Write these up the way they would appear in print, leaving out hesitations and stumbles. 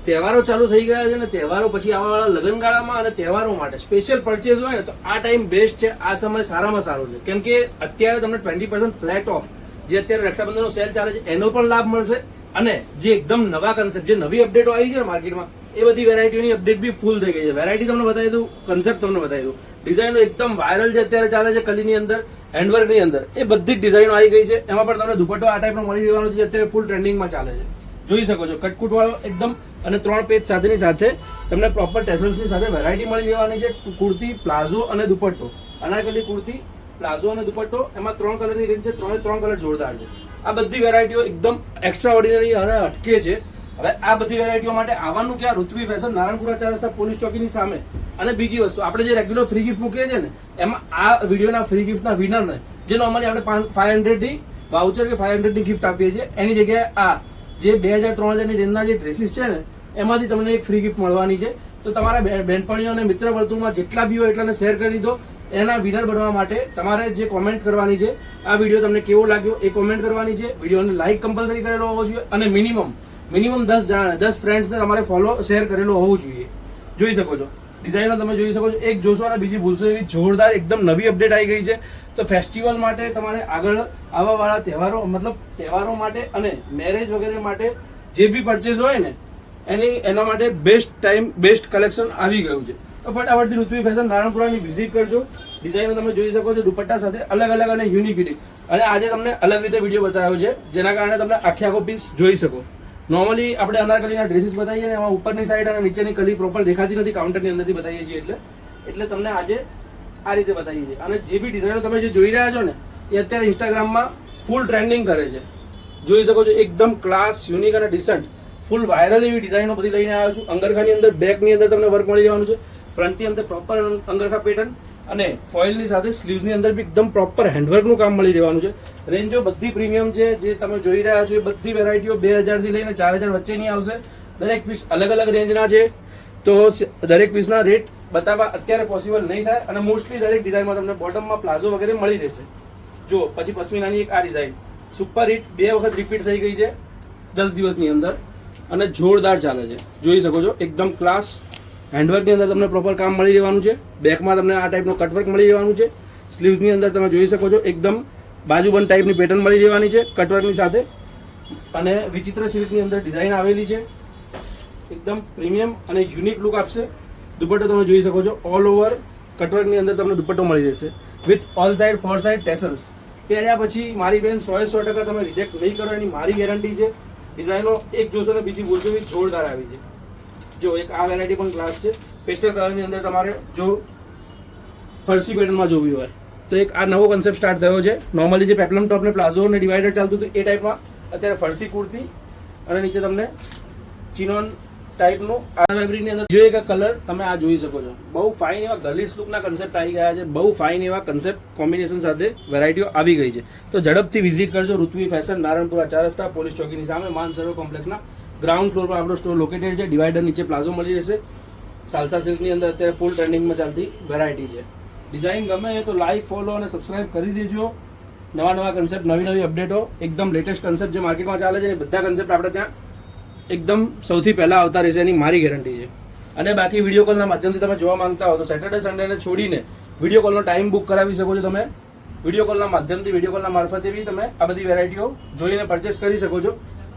તહેવારો ચાલુ થઈ ગયા છે ને તહેવારો પછી આવવાવાળા લગ્નગાળામાં અને તહેવારો માટે સ્પેશિયલ પરચેઝ હોય ને તો આ ટાઈમ બેસ્ટ છે. આ સમય સારામાં સારો છે, કેમ કે અત્યારે તમને 20% ફ્લેટ ઓફ જે અત્યારે રક્ષાબંધનનો સેલ ચાલે છે એનો પણ લાભ મળશે. અને જે એકદમ નવા કન્સેપ્ટ, જે નવી અપડેટો આવી છે માર્કેટમાં, એ બધી વેરાયટીઓની અપડેટ બી ફૂલ થઈ ગઈ છે. વેરાયટી તમને બતાવી દઉં, કન્સેપ્ટ તમને બતાવી દઉં. ડિઝાઇનો એકદમ વાયરલ છે અત્યારે ચાલે છે કલીની અંદર, હેન્ડવર્કની અંદર, એ બધી જ ડિઝાઇનો આવી ગઈ છે. એમાં પણ તમને દુપટ્ટો આ ટાઈપનો મળી રહેવાનો છે, અત્યારે ફૂલ ટ્રેન્ડિંગમાં ચાલે છે. જોઈ શકો છો કટકુટ વાળો એકદમ, અને 3 પેજ સાથેની સાથે તમને પ્રોપર ટેસલ્સની સાથે વેરાયટી મળી રહેવાની છે. કુર્તી, પ્લાઝો અને દુપટ્ટો, અનારકલી કુર્તી, પ્લાઝો અને દુપટ્ટો, એમાં 3 કલરની રેન્જ છે. 3 કલર જોરદાર છે. આ બધી વેરાયટીઓ એકદમ એક્સ્ટ્રા ઓર્ડિનરી અને હટકે છે. હવે આ બધી વેરાયટીઓ માટે આવવાનું ક્યાં? ઋત્વી ફેશન, નારણપુરા 4 રસ્તા પોલીસ ચોકીની સામે. અને બીજી વસ્તુ, આપણે જે રેગ્યુલર ફ્રી ગિફ્ટ મૂકીએ છીએ ને, એમાં આ વિડીયોના ફ્રી ગિફ્ટના વિનરને, જે નોર્મલી આપણે 500 ની વાઉચર કે 500 ની ગિફ્ટ આપીએ છીએ, એની જગ્યાએ આ જે 2000-3000 ની રેન્જના જે ડ્રેસીસ છે ને, એમાંથી તમને એક ફ્રી ગિફ્ટ મળવાની છે. તો તમારા બહેનપણીઓ અને મિત્ર વર્તુળમાં જેટલા બી હોય એટલાને શેર કરી દો. એના વિનર બનવા માટે તમારે જે કોમેન્ટ કરવાની છે, આ વિડીયો તમને કેવો લાગ્યો એ કોમેન્ટ કરવાની છે. વિડીયોને લાઈક કમ્પલસરી કરેલો હોવો જોઈએ, અને મિનિમમ 10 ફ્રેન્ડ્સને તમારે ફોલો શેર કરેલો હોવું જોઈએ. જોઈ શકો છો ડિઝાઇનો, તમે જોઈ શકો છો. એક જોશો અને બીજી ભૂલશો એવી જોરદાર એકદમ નવી અપડેટ આવી ગઈ છે. તો ફેસ્ટિવલ માટે, તમારે આગળ આવવાવાળા તહેવારો, મતલબ તહેવારો માટે અને મેરેજ વગેરે માટે જે બી પરચેઝ હોય ને, એના માટે બેસ્ટ ટાઈમ, બેસ્ટ કલેક્શન આવી ગયું છે. તો ફટાફટથી ઋત્વી ફેશન નારણપુરાની વિઝિટ કરજો. ડિઝાઇનો તમે જોઈ શકો છો, દુપટ્ટા સાથે અલગ અલગ અને યુનિકિટી. અને આજે તમને અલગ રીતે વિડીયો બતાવ્યો છે, જેના કારણે તમે આખો પીસ જોઈ શકો. નોર્મલી આપણે અનારકલીના ડ્રેસીસ બતાવીએ ને, એમાં ઉપરની સાઈડ અને નીચેની કલી પ્રોપર દેખાતી નથી, કાઉન્ટરની અંદરથી બતાવીએ છીએ. એટલે તમને આજે આ રીતે બતાવીએ છીએ. અને જે બી ડિઝાઇનો તમે જે જોઈ રહ્યા છો ને, એ અત્યારે ઇન્સ્ટાગ્રામમાં ફૂલ ટ્રેન્ડિંગ કરે છે. જોઈ શકો છો એકદમ ક્લાસ, યુનિક અને ડિસન્ટ, ફૂલ વાયરલ એવી ડિઝાઇનો બધી લઈને આવ્યો છું. અંગરખાની અંદર, બેકની અંદર તમને વર્ક મળી જવાનું છે. ફ્રન્ટની અંદર પ્રોપર અંગરખા પેટર્ન, અને ફોઇલની સાથે સ્લીવ્સની અંદર બી એકદમ પ્રોપર હેન્ડવર્કનું કામ મળી રહેવાનું છે. રેન્જો બધી પ્રીમિયમ છે. જે તમે જોઈ રહ્યા છો એ બધી વેરાયટીઓ 2000 થી લઈને 4000 વચ્ચેની આવશે. દરેક પીસ અલગ અલગ રેન્જના છે, તો દરેક પીસના રેટ બતાવવા અત્યારે પોસિબલ નહીં થાય. અને મોસ્ટલી દરેક ડિઝાઇનમાં તમને બોટમમાં પ્લાઝો વગેરે મળી રહેશે. જો પછી પશ્મિનાની એક આ ડિઝાઇન સુપર હિટ, 2 વખત રિપીટ થઈ ગઈ છે 10 દિવસની અંદર, અને જોરદાર ચાલે છે. જોઈ શકો છો એકદમ ક્લાસ, હેન્ડવર્કની અંદર તમને પ્રોપર કામ મળી રહેવાનું છે. બેકમાં તમને આ ટાઈપનું કટવર્ક મળી રહેવાનું છે. સ્લીવ્સની અંદર તમે જોઈ શકો છો એકદમ બાજુબંધ ટાઈપની પેટર્ન મળી રહેવાની છે કટવર્કની સાથે. અને વિચિત્ર સિલ્કની અંદર ડિઝાઇન આવેલી છે, એકદમ પ્રીમિયમ અને યુનિક લુક આપશે. દુપટ્ટો તમે જોઈ શકો છો, ઓલ ઓવર કટવર્કની અંદર તમને દુપટ્ટો મળી રહેશે, વિથ ઓલ સાઇડ 4 સાઇડ ટેસલ્સ. પહેર્યા પછી મારી બેન 100% તમે રિજેક્ટ નહીં કરો, એની મારી ગેરંટી છે. ડિઝાઇનો એક જોશો ને બીજી બોલશો એવી જોરદાર આવી છે. જો એક આ વેરાયટી પણ ક્લાસ છે, પેસ્ટલ કલરની અંદર તમારે જો ફરસી પેટર્નમાં જોવી હોય તો એક આ નવો કન્સેપ્ટ સ્ટાર્ટ થયો છે. નોર્મલી જે પેપ્લમ ટોપ ને પ્લાઝો ને ડિવાઈડર ચાલતું હતું એ ટાઈપમાં અત્યારે ફરસી કુર્તી, અને નીચે તમને ચિનોન ટાઈપનું આ ફેબ્રિકની અંદર જો એક કલર તમે આ જોઈ શકો છો. બહુ ફાઇન એવા ગર્લિશ લુકના કન્સેપ્ટ આવી ગયા છે. બહુ ફાઇન એવા કન્સેપ્ટ કોમ્બિનેશન સાથે વેરાયટીઓ આવી ગઈ છે. તો ઝડપથી વિઝિટ કરજો ઋત્વી ફેશન, નારણપુરા 4 રસ્તા પોલીસ ચોકીની સામે, માન સરોવર કોમ્પ્લેક્સના ગ્રાઉન્ડ ફ્લોર પર આપણો સ્ટોર લોકેટેડ છે. ડિવાઈડર નીચે પ્લાઝો મળી રહેશે. સાલસા સિલ્કની અંદર અત્યારે ફૂલ ટ્રેન્ડિંગમાં ચાલતી વેરાયટી છે. ડિઝાઇન ગમે તો લાઇક, ફોલો અને સબસ્ક્રાઇબ કરી દેજો. નવા કન્સેપ્ટ, નવી અપડેટો, એકદમ લેટેસ્ટ કન્સેપ્ટ જે માર્કેટમાં ચાલે છે, એ બધા કન્સેપ્ટ આપણે ત્યાં એકદમ સૌથી પહેલાં આવતા રહેશે, એની મારી ગેરંટી છે. અને બાકી વિડીયો કોલના માધ્યમથી તમે જોવા માંગતા હો તો સેટરડે સન્ડેને છોડીને વિડીયો કોલનો ટાઈમ બુક કરાવી શકો છો. તમે વિડીયો કોલના માધ્યમથી, વિડીયો કોલના મારફતે બી તમે આ બધી વેરાયટીઓ જોઈને પરચેસ કરી શકો છો.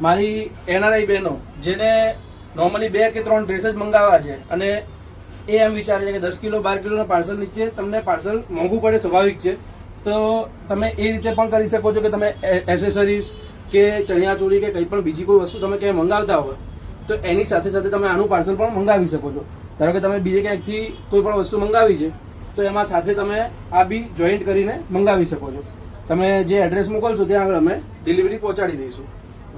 મારી NRI બહેનો જેને નોર્મલી 2 કે 3 ડ્રેસ જ મંગાવવા છે, અને એ એમ વિચારે છે કે 10 કિલો 12 કિલોના પાર્સલ નીચે તમને પાર્સલ મોંઘું પડે, સ્વાભાવિક છે. તો તમે એ રીતે પણ કરી શકો છો કે તમે એસેસરીઝ કે ચણિયાચોળી કે કંઈ પણ બીજી કોઈ વસ્તુ તમે ક્યાંય મંગાવતા હોય તો એની સાથે સાથે તમે આનું પાર્સલ પણ મંગાવી શકો છો. ધારો કે તમે બીજે ક્યાંકથી કોઈ પણ વસ્તુ મંગાવી છે તો એમાં સાથે તમે આ બી જોઈન્ટ કરીને મંગાવી શકો છો. તમે જે એડ્રેસ મોકલશો ત્યાં આગળ અમે ડિલિવરી પહોંચાડી દઈશું.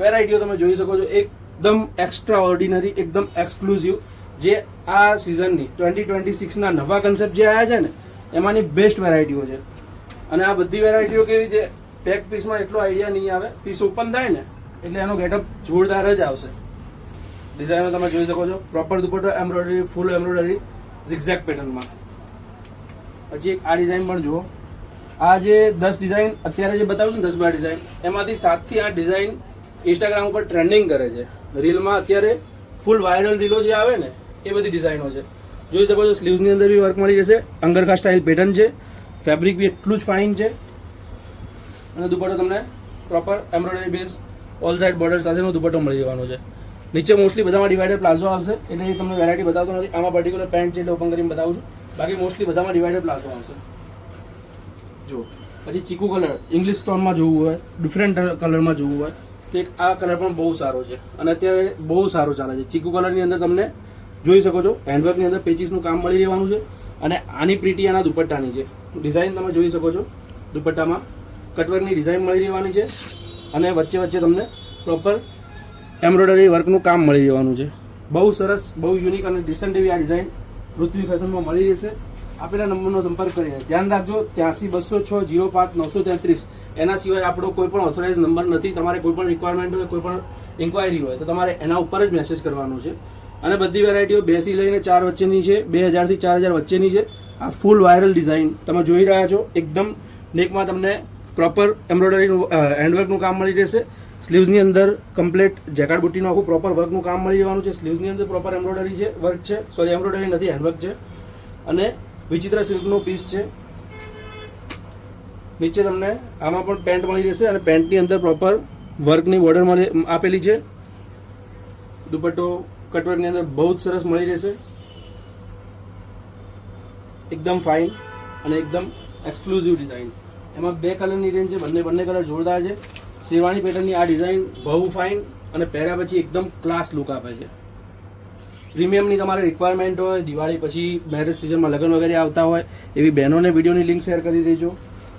વેરાયટીઓ તમે જોઈ શકો છો, એકદમ એક્સ્ટ્રા ઓર્ડિનરી, એકદમ એક્સક્લુઝિવ, જે આ સિઝનની 2026ના નવા કન્સેપ્ટ જે આવ્યા છે ને, એમાંની બેસ્ટ વેરાયટીઓ છે. અને આ બધી વેરાયટીઓ કેવી છે, પેક પીસમાં એટલો આઈડિયા નહીં આવે. પીસ ઓપન થાય ને એટલે એનો ગેટઅપ જોરદાર જ આવશે. ડિઝાઇનો તમે જોઈ શકો છો, પ્રોપર દુપટ્ટો એમ્બ્રોઇડરી, ફૂલ એમ્બ્રોઇડરી ઝિગઝેગ પેટર્નમાં. પછી એક આ ડિઝાઇન પણ જુઓ. આ જે 10 ડિઝાઇન અત્યારે જે બતાવું છું, 10-12 ડિઝાઇન, એમાંથી 7 થી 8 ડિઝાઇન ઇન્સ્ટાગ્રામ ઉપર ટ્રેન્ડિંગ કરે છે. રીલમાં અત્યારે ફૂલ વાયરલ રીલો જે આવે ને એ બધી ડિઝાઇનો છે. જોઈ શકો છો સ્લીવ્સની અંદર બી વર્ક મળી જશે. અંગરખા સ્ટાઇલ પેટર્ન છે. ફેબ્રિક બી એટલું જ ફાઇન છે. અને દુપટ્ટો તમને proper embroidery base all side border સાથેનો દુપટ્ટો મળી જવાનો છે. નીચે મોસ્ટલી બધામાં ડિવાઇડર પ્લાઝો આવશે, એટલે એ તમને વેરાયટી બતાવતો નથી. આમાં પર્ટિક્યુલર પેન્ટ છે એટલે ઓપન કરીને બતાવું છું. બાકી મોસ્ટલી બધામાં ડિવાઇડર પ્લાઝો આવશે. જો પછી ચીકુ કલર ઇંગ્લિશ ટોનમાં જોવું હોય, ડિફરન્ટ કલરમાં જોવું હોય તો આ કલર પણ બહુ સારો છે અને અત્યારે બહુ સારો ચાલે છે. ચીકુ કલરની અંદર તમને જોઈ શકો છો હેન્ડવર્કની અંદર પેચીસનું કામ મળી રહેવાનું છે. અને આની પ્રીટી આના દુપટ્ટાની છે ડિઝાઇન તમે જોઈ શકો છો. દુપટ્ટામાં કટવર્કની ડિઝાઇન મળી રહેવાની છે અને વચ્ચે વચ્ચે તમને પ્રોપર એમ્બ્રોઇડરી વર્કનું કામ મળી રહેવાનું છે. બહુ સરસ, બહુ યુનિક અને ડિસન્ટ એવી આ ડિઝાઇન પૃથ્વી ફેશનમાં મળી રહેશે. આપેલા નંબરનો સંપર્ક કરીને ધ્યાન રાખજો 83-206-05-933. એના સિવાય આપણો કોઈ પણ ઓથોરાઇઝ નંબર નથી. તમારે કોઈ પણ રિક્વાયરમેન્ટ હોય, કોઈ પણ ઇન્ક્વાયરી હોય તો તમારે એના ઉપર જ મેસેજ કરવાનો છે. અને બધી વેરાયટીઓ 2 થી લઈને 4 વચ્ચેની છે, 2000 થી 4000 વચ્ચેની છે. આ ફૂલ વાયરલ ડિઝાઇન તમે જોઈ રહ્યા છો. એકદમ નેકમાં તમને પ્રોપર એમ્બ્રોઇડરીનું હેન્ડવર્કનું કામ મળી રહેશે. સ્લીવ્સની અંદર કમ્પ્લીટ જેકાર્ડ બુટ્ટીનું આખું પ્રોપર વર્કનું કામ મળી જવાનું છે. સ્લીવ્સની અંદર પ્રોપર એમ્બ્રોઇડરી છે, વર્ક છે. સોરી, એમ્બ્રોઇડરી નથી, હેન્ડવર્ક છે. અને વિચિત્ર સિલ્કનો પીસ છે. નીચે તમને આમાં પણ પેન્ટ મળી રહેશે અને પેન્ટની અંદર પ્રોપર વર્કની બોર્ડર આપેલી છે. દુપટ્ટો કટવર્કની અંદર બહુ જ સરસ મળી રહેશે. એકદમ ફાઇન અને એકદમ એક્સક્લુઝિવ ડિઝાઇન. એમાં 2 કલરની રેન્જ છે, બંને કલર જોરદાર છે. શેરવાણી પેટર્નની આ ડિઝાઇન બહુ ફાઇન અને પહેર્યા પછી એકદમ ક્લાસ લુક આપે છે. પ્રીમિયમની તમારે રિક્વાયરમેન્ટ હોય, દિવાળી પછી મેરેજ સિઝનમાં લગ્ન વગેરે આવતા હોય એવી બહેનોને વિડીયોની લિંક શેર કરી દેજો.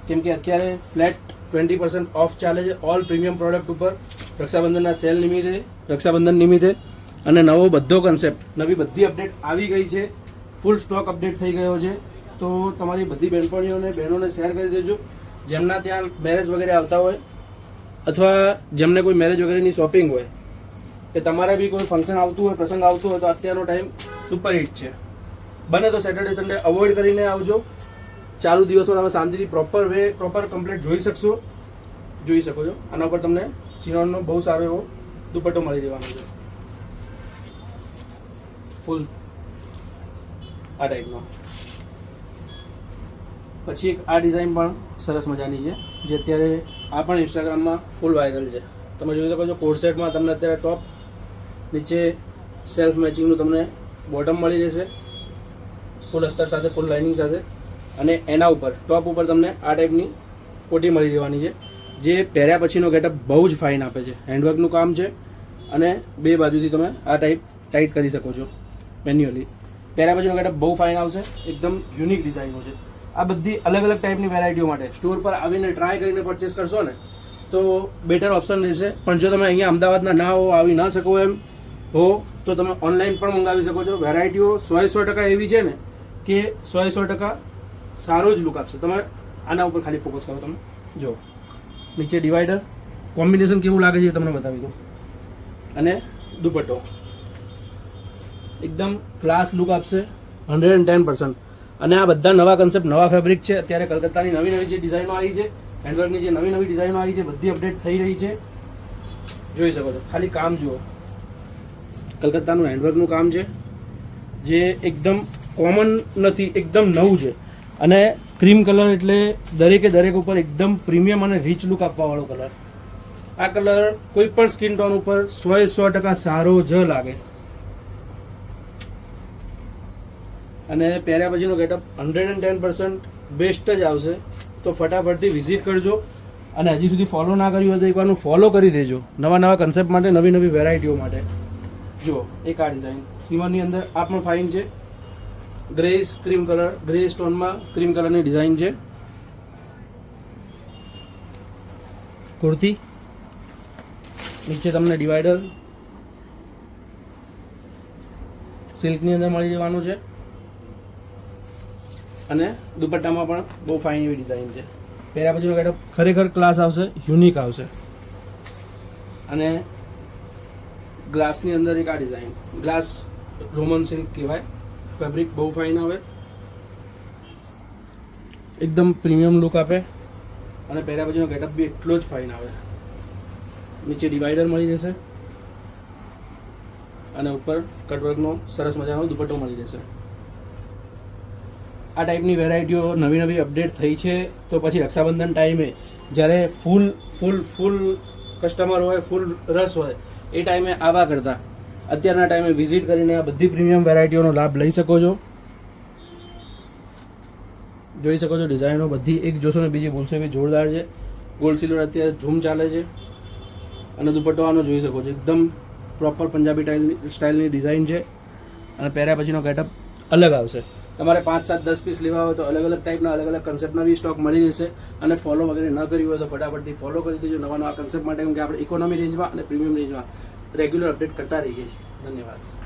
કેમ કે અત્યારે ફ્લેટ 20% ઓફ ચાલે છે ઓલ પ્રીમિયમ પ્રોડક્ટ ઉપર રક્ષાબંધનના સેલ નિમિત્તે, રક્ષાબંધન નિમિત્તે. અને નવો બધો કન્સેપ્ટ, નવી બધી અપડેટ આવી ગઈ છે. ફૂલ સ્ટોક અપડેટ થઈ ગયો છે. તો તમારી બધી બહેનપણીઓને બહેનોને શેર કરી દેજો જેમના ત્યાં મેરેજ વગેરે આવતા હોય અથવા જેમને કોઈ મેરેજ વગેરેની શોપિંગ હોય કે તમારે બી કોઈ ફંક્શન આવતું હોય, પ્રસંગ આવતું હોય તો અત્યારનો ટાઈમ સુપર હિટ છે. બને તો સેટરડે સન્ડે અવોઇડ કરીને આવજો. ચાલુ દિવસમાં તમે શાંતિથી પ્રોપર કમ્પ્લીટ જોઈ શકો છો. આના ઉપર તમને ચિનોનનો બહુ સારો એવો દુપટ્ટો મળી જવાનો છે. ફૂલ આ ટાઈપનો. પછી એક આ ડિઝાઇન પણ સરસ મજાની છે જે અત્યારે આ પણ ઇન્સ્ટાગ્રામમાં ફૂલ વાયરલ છે. તમે જોઈ શકો છો કોડ સેટમાં તમને અત્યારે ટોપ, નીચે સેલ્ફ મેચિંગનું તમને બોટમ મળી રહેશે ફૂલ અસ્તર સાથે, ફૂલ લાઇનિંગ સાથે. અને એના ઉપર ટોપ ઉપર તમને આ ટાઈપની કોટી મળી જવાની છે જે પહેર્યા પછીનો ગેટઅપ બહુ જ ફાઇન આપે છે. હેન્ડવર્કનું કામ છે અને 2 બાજુથી તમે આ ટાઈટ કરી શકો છો મેન્યુઅલી. પહેર્યા પછીનો ગેટઅપ બહુ ફાઇન આવશે. એકદમ યુનિક ડિઝાઇનો છે. આ બધી અલગ અલગ ટાઈપની વેરાયટીઓ માટે સ્ટોર પર આવીને ટ્રાય કરીને પરચેસ કરશો ને તો બેટર ઓપ્શન રહેશે. પણ જો તમે અહીંયા અમદાવાદના ના હો, આવી ના શકો એમ હો તો તમે ઓનલાઈન પણ મંગાવી શકો છો. વેરાયટીઓ 100% એવી છે ને કે 100% સારો જ લુક આપશે. તમે આના ઉપર ખાલી ફોકસ કરો. તમે જો નીચે ડિવાઈડર કોમ્બિનેશન કેવું લાગે છે તમને બતાવી દો. અને દુપટ્ટો એકદમ ક્લાસ લુક આપશે 110%. અને આ બધા નવા કન્સેપ્ટ, નવા ફેબ્રિક છે. અત્યારે કલકત્તાની નવી જે ડિઝાઇનો આવી છે, હેન્ડવર્કની જે નવી ડિઝાઇનો આવી છે, બધી અપડેટ થઈ રહી છે. જોઈ શકો છો. ખાલી કામ જુઓ. કલકત્તાનું હેન્ડવર્કનું કામ છે જે એકદમ કોમન નથી, એકદમ નવું છે. અને ક્રીમ કલર એટલે દરેક ઉપર એકદમ પ્રીમિયમ અને રીચ લુક આપવાવાળો કલર. આ કલર કોઈ પણ સ્કિન ટોન ઉપર 100% સારો જ લાગે. અને પહેર્યા પછીનો ગેટઅપ 110% બેસ્ટ જ આવશે. તો ફટાફટથી વિઝિટ કરજો. અને હજી સુધી ફોલો ના કર્યું હોય તો એકવારનું ફોલો કરી દેજો નવા કન્સેપ્ટ માટે, નવી વેરાયટીઓ માટે. જો એક આ ડિઝાઇન સીમાની અંદર આ પણ ફાઇન છે. ગ્રેસ ક્રીમ કલર, ગ્રે સ્ટોનમાં ક્રીમ કલરની ડિઝાઇન છે. કુર્તી નીચે તમને ડિવાઈડર સિલ્કની અંદર મળી જવાનું છે. અને દુપટ્ટામાં પણ બહુ ફાઇન એવી ડિઝાઇન છે. પહેર્યા પછીનો ગેટઅપ ખરેખર ક્લાસ આવશે, યુનિક આવશે. અને ગ્લાસની અંદર એક આ ડિઝાઇન, ગ્લાસ રોમન સિલ્ક કહેવાય. ફેબ્રિક બહુ ફાઇન આવે, એકદમ પ્રીમિયમ લુક આપે. અને પહેર્યા પછીનો ગેટઅપ બી એટલો જ ફાઇન આવે. નીચે ડિવાઈડર મળી જશે અને ઉપર કટવર્કનો સરસ મજાનો દુપટ્ટો મળી જશે. આ ટાઈપની વેરાયટીઓ નવી નવી અપડેટ થઈ છે. તો પછી રક્ષાબંધન ટાઈમે જ્યારે ફૂલ કસ્ટમર હોય, ફૂલ રસ હોય, એ ટાઈમે આવા કરતાં અત્યારના ટાઈમે વિઝિટ કરીને આ બધી પ્રીમિયમ વેરાયટીઓનો લાભ લઈ શકો છો. જોઈ શકો છો ડિઝાઇનો બધી એક જોશો ને બીજી ભૂલશે બી જોરદાર છે. ગોલ્ડ સિલ્વર અત્યારે ધૂમ ચાલે છે. અને દુપટ્ટો આનો જોઈ શકો છો, એકદમ પ્રોપર પંજાબી સ્ટાઇલની ડિઝાઇન છે. અને પહેર્યા પછીનો ગેટઅપ અલગ આવશે. તમારે 5, 7, 10 પીસ લેવા હોય તો અલગ અલગ ટાઈપના અલગ અલગ કન્સેપ્ટના બી સ્ટોક મળી જશે. અને ફોલો વગેરે ન કર્યું હોય તો ફટાફટથી ફોલો કરી દેજો નવા કન્સેપ્ટ માટે, કેમ કે આપણે ઇકોનોમી રેન્જમાં અને પ્રીમિયમ રેન્જમાં રેગ્યુલર અપડેટ કરતા રહીએ છીએ. ધન્યવાદ.